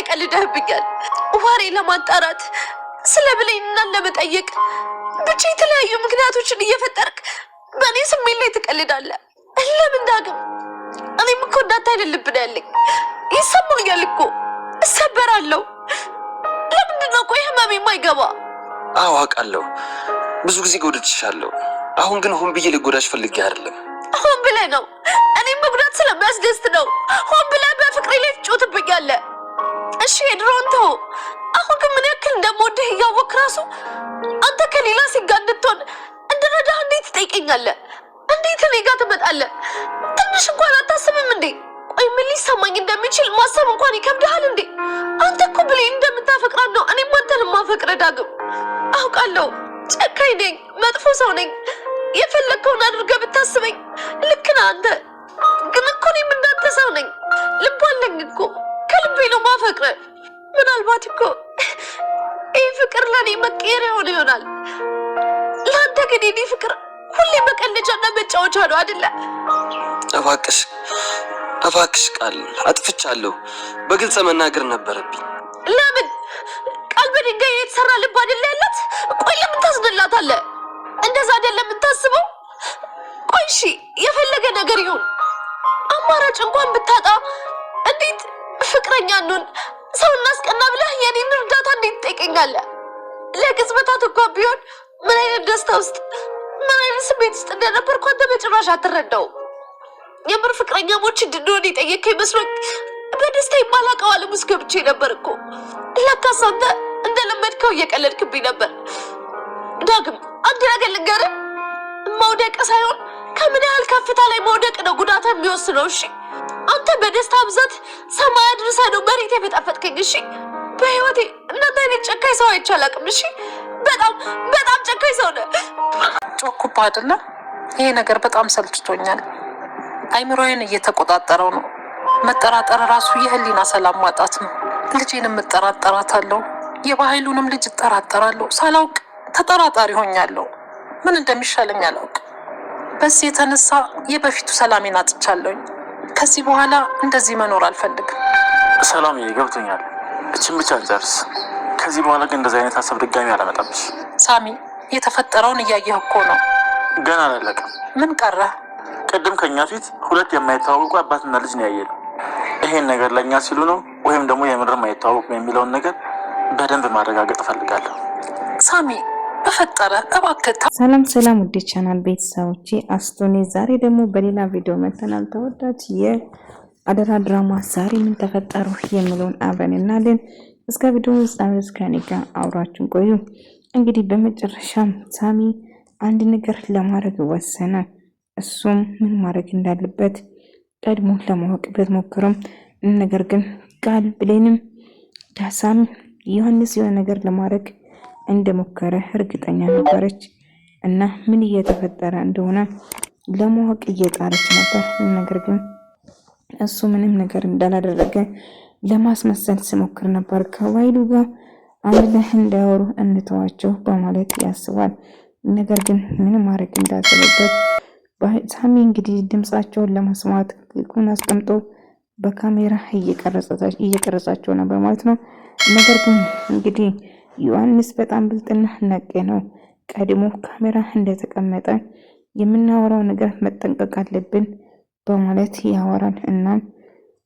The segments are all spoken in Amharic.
ቀልደህብኛል። ወሬ ለማጣራት ስለ ብሌንና ለመጠየቅ ብቻ የተለያዩ ምክንያቶችን እየፈጠርክ በእኔ ስሜት ላይ ትቀልዳለህ። ለምን ዳግም? እኔም እኮ እንዳንተ አይነት ልብ ነው ያለኝ። ይሰማኛል እኮ እሰበራለሁ። ለምንድን ነው ቆይ ህመሜ የማይገባ? አዎ አውቃለሁ፣ ብዙ ጊዜ ጎድቼሻለሁ። አሁን ግን ሆን ብዬ ልጎዳሽ ፈልጌ አይደለም። ሆን ብለህ ነው። እኔም መጉዳት ስለሚያስደስት ነው። ሆን ብለህ በፍቅሬ ላይ ትጮትብኛለህ። እሺ የድሮውን ተው። አሁን ግን ምን ያክል እንደምወድህ እያወቅህ ራሱ አንተ ከሌላ ሴት ጋር እንድትሆን እንድረዳህ እንዴት ትጠይቀኛለህ? እንዴት እኔ ጋር ትመጣለህ? ትንሽ እንኳን አታስብም እንዴ? ቆይ ምን ሊሰማኝ እንደሚችል ማሰብ እንኳን ይከብድሃል እንዴ? አንተ እኮ ብሌን እንደምታፈቅራት ነው እኔም አንተን የማፈቅርህ ዳግም። አውቃለሁ ጨካኝ ነኝ፣ መጥፎ ሰው ነኝ። የፈለግከውን አድርገህ ብታስበኝ ልክ ነህ አንተ። ግን እኮ እኔም እንዳንተ ሰው ነኝ። ልብ አለኝ እኮ ከልቤ ነው ማፈቅርህ። ምናልባት እኮ ይህ ፍቅር ለእኔ መቀየሪያ ሆነ ይሆናል። ለአንተ ግን የኔ ፍቅር ሁሌ መቀለጃና መጫወቻ ነው አይደለ? እባክሽ እባክሽ ቃል አጥፍቻለሁ። በግልጽ መናገር ነበረብኝ። ለምን? ቃል በድንጋይ የተሰራ ልብ አይደለ ያላት? ቆይ ለምን ታስደላታለህ? እንደዛ አይደለም የምታስበው? ቆይ እሺ የፈለገ ነገር ይሁን አማራጭ እንኳን ብታጣ እንዴት ፍቅረኛ እንሁን ሰው እናስቀና ብለህ የኔን እርዳታ እንዴት ትጠይቀኛለህ? ለቅጽበታት እንኳን ቢሆን ምን አይነት ደስታ ውስጥ ምን አይነት ስሜት ውስጥ እንደነበርኩ አንተ በጭራሽ አትረዳውም። የምር ፍቅረኛሞች እንድንሆን የጠየከኝ መስሎኝ በደስታ የማላውቀው ዓለም ውስጥ ገብቼ ነበር እኮ። ለካስ አንተ እንደለመድከው እየቀለድክብኝ ነበር። ዳግም አንድ ነገር ልንገርህ፣ መውደቅ ሳይሆን ከምን ያህል ከፍታ ላይ መውደቅ ነው ጉዳት የሚወስነው። እሺ አንተ በደስታ ብዛት ሰማይ አድርሰህ ነው መሬት የፈጠፈጥከኝ። እሺ በህይወቴ እናንተ አይነት ጨካኝ ሰው አይቼ አላውቅም። እሺ በጣም በጣም ጨካኝ ሰው ነህ። ጮኩብህ አይደለ? ይሄ ነገር በጣም ሰልችቶኛል። አይምሮዬን እየተቆጣጠረው ነው። መጠራጠር ራሱ የህሊና ሰላም ማጣት ነው። ልጄንም እጠራጠራታለሁ፣ የባህሉንም ልጅ እጠራጠራለሁ። ሳላውቅ ተጠራጣሪ ሆኛለሁ። ምን እንደሚሻለኝ አላውቅ። በዚህ የተነሳ የበፊቱ ሰላሜን አጥቻለሁኝ። ከዚህ በኋላ እንደዚህ መኖር አልፈልግም። ሰላምዬ ገብቶኛል። እችን ብቻ እንጨርስ። ከዚህ በኋላ ግን እንደዚህ አይነት ሀሳብ ድጋሚ አላመጣብሽ። ሳሚ የተፈጠረውን እያየህ እኮ ነው። ገና አላለቀም። ምን ቀረ? ቅድም ከኛ ፊት ሁለት የማይተዋወቁ አባትና ልጅ ነው ያየነው። ይሄን ነገር ለእኛ ሲሉ ነው ወይም ደግሞ የምርም አይተዋወቁ የሚለውን ነገር በደንብ ማረጋገጥ እፈልጋለሁ። ሳሚ በፈጠረ እባክህ። ሰላም ሰላም፣ ውድ ቻናል ቤተሰቦቼ አስቶኔ ዛሬ ደግሞ በሌላ ቪዲዮ መተናል። ተወዳጅ የአደራ ድራማ ዛሬ ምን ተፈጠሩ የሚለውን አብረን እናያለን። እስከ ቪዲዮ ፍጻሜ ከኔ ጋር አብራችሁን ቆዩ። እንግዲህ በመጨረሻም ሳሚ አንድ ነገር ለማድረግ ወሰነ። እሱም ምን ማድረግ እንዳለበት ቀድሞ ለማወቅ ቢሞክርም ነገር ግን ቃል ብሌንም ዳሳም ዮሐንስ የሆነ ነገር ለማድረግ እንደሞከረ እርግጠኛ ነበረች እና ምን እየተፈጠረ እንደሆነ ለማወቅ እየጣረች ነበር። ነገር ግን እሱ ምንም ነገር እንዳላደረገ ለማስመሰል ሲሞክር ነበር። ከዋይሉ ጋር አንድ ላይ እንዳወሩ እንተዋቸው በማለት ያስባል። ነገር ግን ምን ማድረግ እንዳለበት ሳሚ እንግዲህ ድምጻቸውን ለማስማት ኩን አስቀምጦ በካሜራ እየቀረጻቸው ነበር ማለት ነው። ነገር ግን እንግዲህ ዮሐንስ በጣም ብልጥና ነቄ ነው። ቀድሞ ካሜራ እንደተቀመጠ የምናወራው ነገር መጠንቀቅ አለብን በማለት ያወራል። እና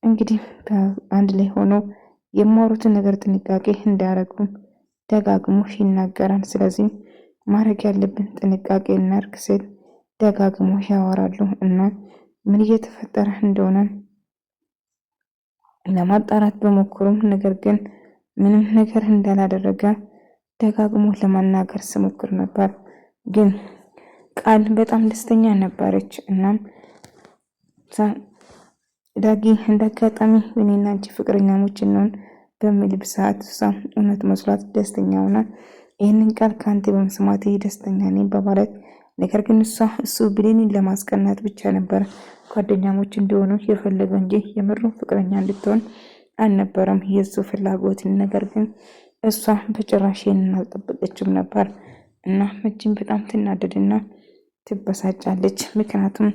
እንግዲህ አንድ ላይ ሆኖ የማወሩትን ነገር ጥንቃቄ እንዳያደርጉ ደጋግሞ ይናገራል። ስለዚህ ማድረግ ያለብን ጥንቃቄ እናድርግ ሲል ደጋግሞ ያወራሉ። እና ምን እየተፈጠረ እንደሆነ ለማጣራት በሞክሩም ነገር ግን ምንም ነገር እንዳላደረገ ደጋግሞ ለማናገር ሲሞክር ነበር። ግን ቃል በጣም ደስተኛ ነበረች። እናም ዳጊ እንዳጋጣሚ እኔና አንቺ ፍቅረኛሞች ነን በሚል ሰዓት እውነት መስሏት ደስተኛ ሆና ይህንን ቃል ከአንተ በመስማቴ ደስተኛ ነኝ በማለት ነገር ግን እሱ ብሌንን ለማስቀናት ብቻ ነበር ጓደኛሞች እንዲሆኑ የፈለገው እንጂ የምሩ ፍቅረኛ እንድትሆን አልነበረም የሱ ፍላጎት። ነገር ግን እሷ በጭራሽ ይህንን አልጠበቀችም ነበር እና መቼም በጣም ትናደድና ትበሳጫለች። ምክንያቱም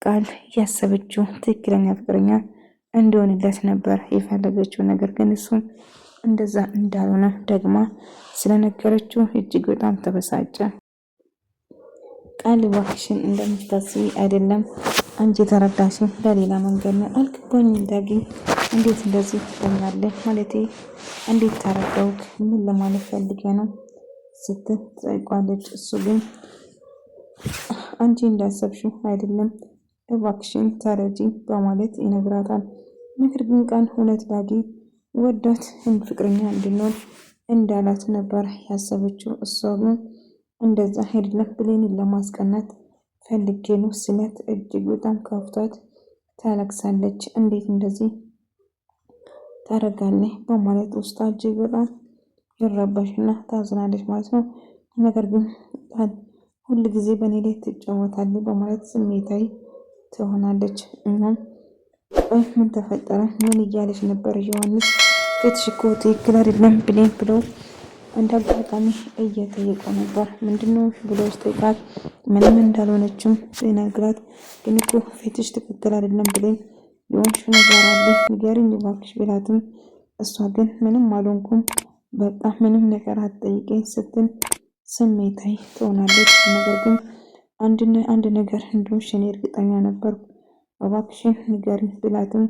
ቃል ያሰበችው ትክክለኛ ፍቅረኛ እንዲሆንለት ነበር የፈለገችው። ነገር ግን እሱም እንደዛ እንዳልሆነ ደግማ ስለነገረችው እጅግ በጣም ተበሳጨ። ቃል እባክሽን እንደምታስቢ አይደለም አንቺ የተረዳሽኝ በሌላ መንገድ ነው። አልገባኝም ዳጊ፣ እንዴት እንደዚህ ትለኛለህ? ማለቴ እንዴት ተረዳውክ? ምን ለማለት ፈልገ ነው ስትል ትጠይቋለች። እሱ ግን አንቺ እንዳሰብሽው አይደለም እባክሽን ተረጂ በማለት ይነግራታል። ነገር ግን ቃል እውነት ዳጊ ወዳት ፍቅረኛ እንድንሆን እንዳላት ነበር ያሰበችው። እሷ ግን እንደዛ አይደለም ብሌንን ለማስቀናት ፈልጌ ነው ስለት እጅግ በጣም ከፍቷት ታለቅሳለች። እንዴት እንደዚህ ታደርጋለህ በማለት ውስጧ እጅግ በጣም ይረበሽና ታዝናለች ማለት ነው። ነገር ግን ሁል ጊዜ በእኔ ላይ ትጫወታለች በማለት ስሜታዊ ትሆናለች። ምን ተፈጠረ? ምን እያለች ነበር ዮሐንስ? ፊትሽ እኮ ትክክል አይደለም ብሌን ብሎ እንደ አጋጣሚ እየጠየቀው ነበር። ምንድነው ብሎ ሲጠይቃት ምንም እንዳልሆነችም ሲነግራት፣ ግን እኮ ፊትሽ ትክክል አይደለም ብሌን የሆንሽው ነገር አለ ንገሪኝ እባክሽ ቢላትም እሷ ግን ምንም አልሆንኩም በቃ ምንም ነገር አትጠይቀኝ ስትል ስሜታዊ ትሆናለች። ነገር ግን አንድ ነገር እንደሆንሽ እኔ እርግጠኛ ነበርኩ እባክሽን ንገሪኝ ቢላትም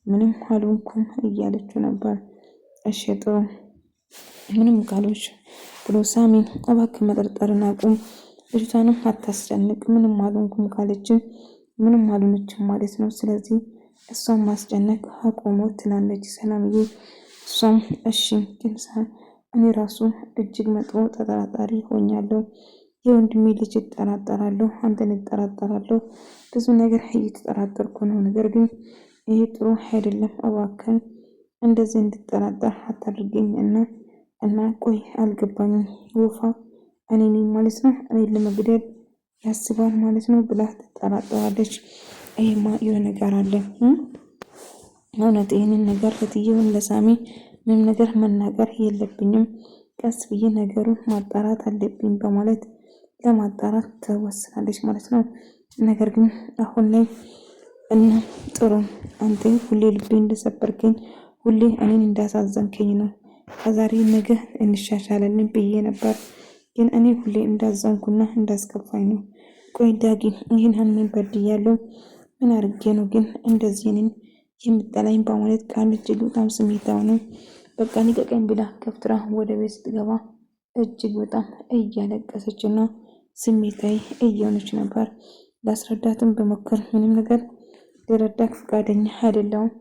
ምንም አልሆንኩም እያለችው ነበር። እሺ ጥሩ ምንም ካልሆንሽ ብሎ ሳሚ እባክህ መጠርጠርን አቁም፣ ልጅቷንም አታስጨንቅ፣ ምንም አልሆንኩም ካለችን ምንም አልሆነችም ማለት ነው። ስለዚህ እሷን ማስጨነቅ አቆሞ ትላለች ሰላምዬ። እሷም እሺ ግን እኔ ራሱ እጅግ መጥፎ ተጠራጣሪ ሆኛለሁ። የወንድሜ ልጅ እጠራጠራለሁ፣ አንተን እጠራጠራለሁ፣ ብዙ ነገር እየተጠራጠርኩ ነው። ነገር ግን ይሄ ጥሩ አይደለም፣ እባክህን እንደዚህ እንድጠራጠር አታድርገኝ እና ቆይ አልገባኝም፣ ወፋ እኔ ነኝ ማለት ነው? እኔን ለመግደል ያስባል ማለት ነው ብላ ትጠራጠራለች። ይሄማ የሆነ ነገር አለ እውነት። ይህንን ነገር ለትየውን ለሳሚ ምንም ነገር መናገር የለብኝም፣ ቀስ ብዬ ነገሩን ማጣራት አለብኝ በማለት ለማጣራት ትወስናለች ማለት ነው። ነገር ግን አሁን ላይ እና ጥሩ አንተ ሁሌ ልቤ እንደሰበርከኝ ሁሌ እኔን እንዳሳዘንከኝ ነው። ከዛሬ ነገ እንሻሻለን ብዬ ነበር፣ ግን እኔ ሁሌ እንዳዘንኩና እንዳስከፋኝ ነው። ቆይ ዳጊ ይህን ሀምን በድያለሁ፣ ምን አድርጌ ነው ግን እንደዚህ እኔን የምጠላኝ በማለት ቃል እጅግ በጣም ስሜታው ነው። በቃ ልቀቀኝ ብላ ከፍትራ ወደ ቤት ስትገባ እጅግ በጣም እያለቀሰችና ስሜታዊ እየሆነች ነበር። ላስረዳትም በሞከር ምንም ነገር ሊረዳት ፈቃደኛ አይደለውም።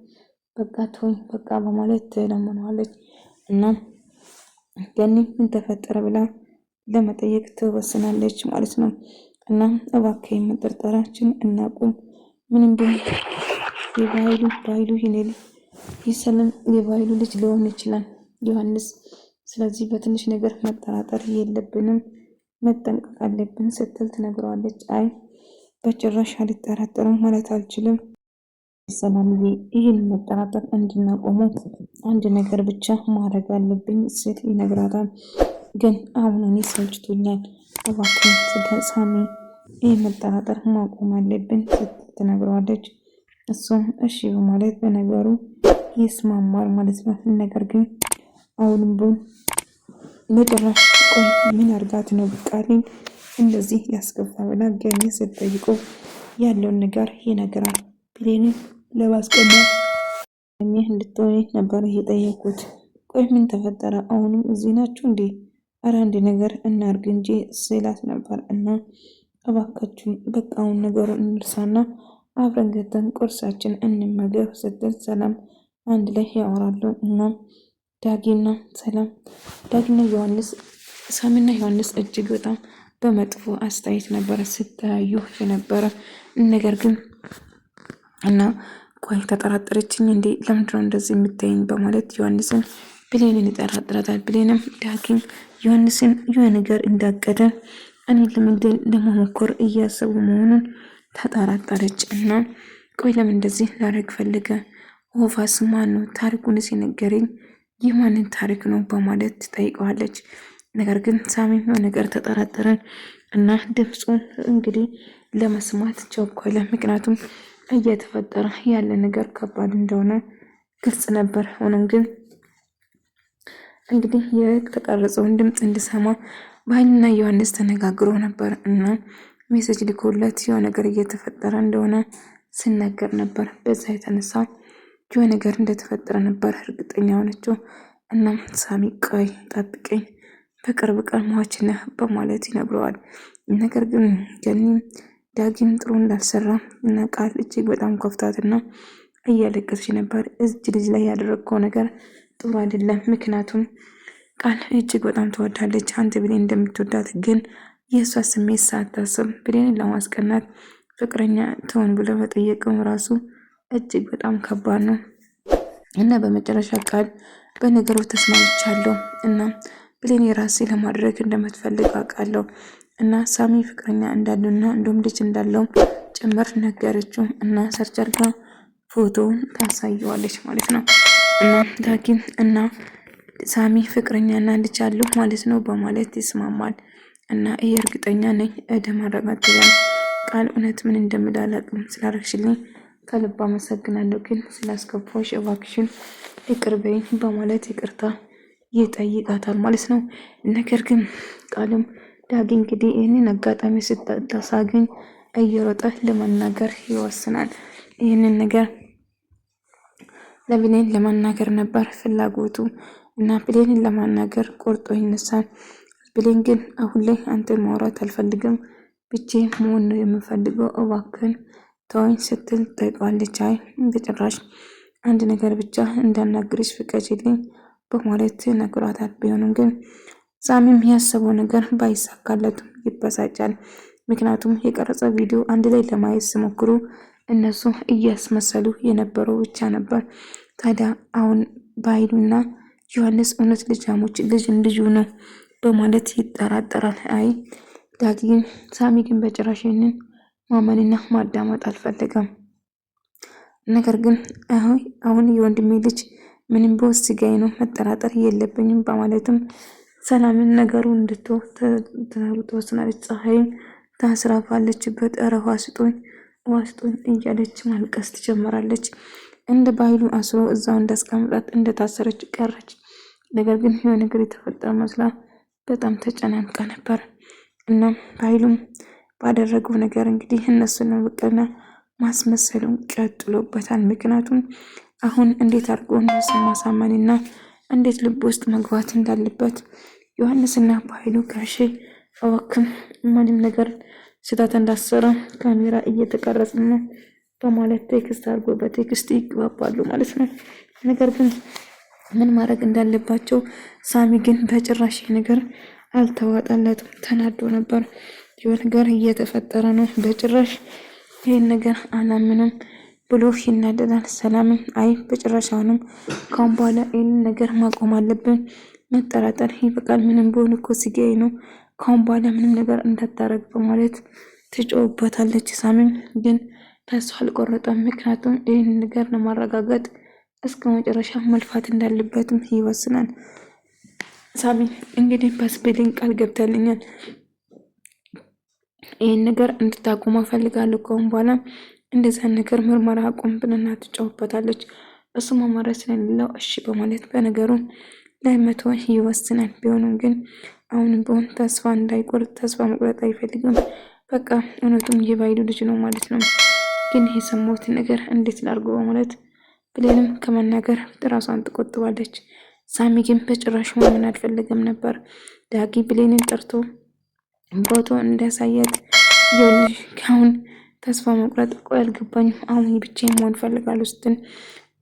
በቃ ተወኝ በቃ በማለት ትለምነዋለች። እና ገኒ ምን ተፈጠረ ብላ ለመጠየቅ ትወስናለች ማለት ነው። እና እባክህ መጠርጠራችን እናቁም፣ ምንም ቢሆን የባይሉ ይኔል ይሰለም የባይሉ ልጅ ሊሆን ይችላል ዮሐንስ። ስለዚህ በትንሽ ነገር መጠራጠር የለብንም፣ መጠንቀቅ አለብን ስትል ትነግረዋለች። አይ በጭራሽ አልጠራጠርም ማለት አልችልም ሰላምዬ፣ ይህን መጠራጠር እንድናቆሙ አንድ ነገር ብቻ ማድረግ አለብኝ ስትል ይነግራታል። ግን አሁን እኔ ሰልችቶኛል፣ እባክህ ሳሚ ይህ መጠራጠር ማቆም አለብን ስትል ትነግረዋለች። እሱም እሺ በማለት በነገሩ ይስማማል ማለት ነው። ነገር ግን አሁንም ቢሆን መጨረሻ ቆይ ምን አርጋት ነው ቃሌን እንደዚህ ያስከፋ ብላ ገኒ ስትጠይቀው ያለውን ነገር ይነግራል። ብሌንን ለማስቀመጥ እንድትሆነ ነበር የጠየቁት። ቆይ ምን ተፈጠረ? አሁንም እዚህ ናችሁ እንዴ? ኧረ አንድ ነገር እናርግ እንጂ ስላት ነበር። እና እባካችሁን በቃ አሁን ነገሩን እንርሳና አብረን ገብተን ቁርሳችን እንመገብ ስትል ሰላም አንድ ላይ ያወራሉ። እና ዳጊና ዮሐንስ ሳሚና ዮሐንስ እጅግ በጣም በመጥፎ አስተያየት ነበረ ስታዩ የነበረ። ነገር ግን እና ቆይ ተጠራጠረችኝ እንዴ ለምንድነው እንደዚህ የምታይኝ በማለት ዮሐንስን ብሌንን ይጠራጥራታል። ብሌንም ዳጊም ዮሐንስን የሆነ ነገር እንዳቀደ እኔ ለመግደል ለመሞከር እያሰቡ መሆኑን ተጠራጠረች። እና ቆይ ለምን እንደዚህ ላደርግ ፈልገ? ወፋስ ማን ነው? ታሪኩንስ የነገረኝ የማንን ታሪክ ነው በማለት ትጠይቀዋለች። ነገር ግን ሳሚም ነገር ተጠራጠረን እና ድምፁን እንግዲህ ለመስማት ቸኮለ። ምክንያቱም እየተፈጠረ ያለ ነገር ከባድ እንደሆነ ግልጽ ነበር። ሆኖም ግን እንግዲህ የተቀረጸውን ድምፅ እንድሰማ በኃይልና ዮሐንስ ተነጋግሮ ነበር እና ሜሴጅ ልኮለት የሆነ ነገር እየተፈጠረ እንደሆነ ሲናገር ነበር። በዛ የተነሳ የሆነ ነገር እንደተፈጠረ ነበር እርግጠኛ ሆነችው። እናም ሳሚ ቆይ ጠብቀኝ፣ በቅርብ ቀን ሟች ነህ በማለት ይነግረዋል። ነገር ግን ገኒም ዳጊም ጥሩ እንዳልሰራ እና ቃል እጅግ በጣም ከፍታትና እያለቀሰች ነበር። እጅ ልጅ ላይ ያደረግከው ነገር ጥሩ አይደለም። ምክንያቱም ቃል እጅግ በጣም ትወዳለች። አንተ ብሌን እንደምትወዳት ግን የእሷ ስሜት ሳታስብ ብሌንን ለማስቀናት ፍቅረኛ ትሆን ብሎ መጠየቅም ራሱ እጅግ በጣም ከባድ ነው እና በመጨረሻ ቃል በነገሩ ተስማምቻለሁ እና ብሌን የራሴ ለማድረግ እንደምትፈልግ አውቃለሁ እና ሳሚ ፍቅረኛ እንዳለውና እንዲሁም ልጅ እንዳለው ጭምር ነገረችው እና ሰርች አድርጋ ፎቶውን ታሳየዋለች ማለት ነው። እና ዳጊም እና ሳሚ ፍቅረኛና ልጅ አለው ማለት ነው በማለት ይስማማል። እና ይሄ እርግጠኛ ነኝ ማረጋገጥ ቃል እውነት ምን እንደምላላቅም ስላረግሽልኝ ከልብ አመሰግናለሁ፣ ግን ስላስከፋሽ እባክሽን ይቅር በይኝ በማለት ይቅርታ ይጠይቃታል ማለት ነው። ነገር ግን ቃልም ዳጊ እንግዲህ ይህንን አጋጣሚ ስታሳገኝ እየሮጠ ለመናገር ይወስናል። ይህንን ነገር ለብሌን ለመናገር ነበር ፍላጎቱ እና ብሌንን ለማናገር ቆርጦ ይነሳል። ብሌን ግን አሁን ላይ አንተን ማውራት አልፈልግም፣ ብቻዬን መሆን ነው የምፈልገው፣ እባክህን ተወኝ ስትል ጠይቃለች። አይ በጭራሽ አንድ ነገር ብቻ እንዳናግርሽ ፍቀጂልኝ በማለት ነግሯታል። ቢሆንም ግን ሳሚም ያሰበው ነገር ባይሳካለትም ይበሳጫል። ምክንያቱም የቀረጸ ቪዲዮ አንድ ላይ ለማየት ሲሞክሩ እነሱ እያስመሰሉ የነበረው ብቻ ነበር። ታዲያ አሁን በኃይሉና ዮሐንስ እውነት ልጁ ነው በማለት ይጠራጠራል። አይ ዳጊ ሳሚ ግን በጭራሽ ይህንን ማመንና ማዳመጥ አልፈለገም። ነገር ግን አሁን የወንድሜ ልጅ ምንም በውስጥ ስጋዬ ነው መጠራጠር የለብኝም በማለትም ሰላምን ነገሩ እንድትወስናለች። ፀሐይም ታስራ ባለችበት እረፋ ስጦኝ እያለች ማልቀስ ትጀምራለች። እንደ ባህሉ አስሮ እዛው እንዳስቀምጣት እንደታሰረች ቀረች። ነገር ግን የሆነ ነገር የተፈጠረ መስላ በጣም ተጨናንቃ ነበር። እናም ባህሉም ባደረገው ነገር እንግዲህ እነሱን ለመበቀልና ማስመሰሉን ቀጥሎበታል። ምክንያቱም አሁን እንዴት አድርጎ እነሱን ማሳመንና እንዴት ልብ ውስጥ መግባት እንዳለበት ዮሐንስና ባህሉ ጋሼ እባክህ ምንም ነገር ስህተት እንዳሰራ ካሜራ እየተቀረጸ ነው በማለት ቴክስት አድርጎ በቴክስት ይግባባሉ ማለት ነው። ነገር ግን ምን ማድረግ እንዳለባቸው ሳሚ ግን በጭራሽ ነገር አልተዋጠለትም። ተናዶ ነበር። የሆነ ነገር እየተፈጠረ ነው፣ በጭራሽ ይህን ነገር አላምንም ብሎ ይናደዳል። ሰላምም አይ በጭራሽ አሁንም ካሁን በኋላ ይህን ነገር ማቆም አለብን፣ መጠራጠር ይበቃል፣ ምንም ቢሆን እኮ ስጋዬ ነው፣ ካሁን በኋላ ምንም ነገር እንዳታረግ በማለት ትጮውበታለች። ሳሚም ግን ተስፋ አልቆረጠም። ምክንያቱም ይህን ነገር ለማረጋገጥ እስከ መጨረሻ መልፋት እንዳለበትም ይወስናል። ሳሚ እንግዲህ በስፔሊንግ ቃል ገብተልኛል፣ ይህን ነገር እንድታቆም እፈልጋለሁ፣ ከአሁን በኋላ እንደዚያን ነገር ምርመራ አቁም ብለና ትጫውበታለች። እሱ ማማረጥ ስለሌለው እሺ በማለት በነገሩ ላይ መቶ ይወስናል። ቢሆንም ግን አሁንም ቢሆን ተስፋ እንዳይቆርጥ ተስፋ መቁረጥ አይፈልግም። በቃ እውነቱም የባይሉ ልጅ ነው ማለት ነው። ግን የሰማሁት ነገር እንዴት ላድርገው በማለት ብሌንም ከመናገር ራሷን ትቆጥባለች። ሳሚ ግን በጭራሽ ማመን አልፈለገም ነበር። ዳጊ ብሌንን ጠርቶ ፎቶ እንዳሳያት ይኸውልሽ ካሁን ተስፋ መቁረጥ እኮ አልገባኝም፣ አሁን ብቻዬን መሆን እፈልጋለሁ ስትል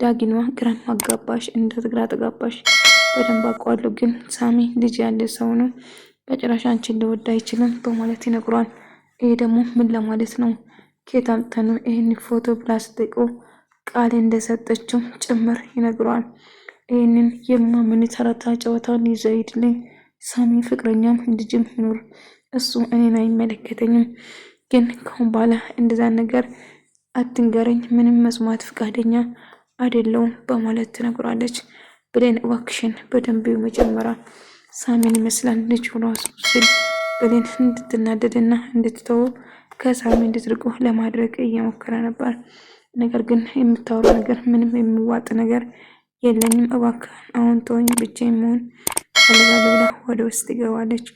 ዳጊንዋ ግራ ማጋባሽ ግራ ተጋባሽ በደንብ አውቀዋለሁ፣ ግን ሳሚ ልጅ ያለ ሰው ነው፣ በጭራሽ አንቺን ሊወድ አይችልም በማለት ይነግሯል። ይሄ ደግሞ ምን ለማለት ነው? ከየት አምጥተህ ነው ይህን ፎቶ ብላ ስትጠይቀው ቃል እንደሰጠችው ጭምር ይነግሯል። ይህንን የማምን ተረታ ጨዋታውን ይዘው ሂድልኝ፣ ሳሚ ፍቅረኛም ልጅም ይኖር እሱ እኔን አይመለከተኝም፣ ግን ከሁን በኋላ እንደዛ ነገር አትንገረኝ፣ ምንም መስማት ፍቃደኛ አይደለውም በማለት ትነግራለች። ብሌን እባክሽን በደንብ መጀመሪያ ሳሚን ይመስላል ልጅ ሆኖ ሲል ብሌን እንድትናደድና እንድትተው ከሳሚ እንድትርቁ ለማድረግ እየሞከረ ነበር። ነገር ግን የምታወራው ነገር ምንም የሚዋጥ ነገር የለኝም። እባክህ አሁን ተወኝ፣ ብቻዬን መሆን እፈልጋለሁ ብላ ወደ ውስጥ ትገባለች።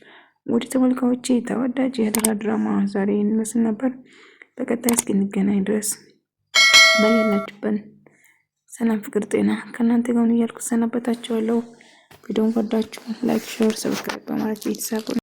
ወደ ተመልካዮቼ ተወዳጅ የአደራ ድራማ ዛሬ እንመስል ነበር። በቀጣይ እስክንገናኝ ድረስ በያላችሁበት ሰላም፣ ፍቅር፣ ጤና ከእናንተ ጋር እያልኩ ሰናበታችኋለሁ። ቪዲዮውን ወዳችሁ ላይክ፣ ሼር፣ ሰብስክራይብ በማድረግ ቤተሰብ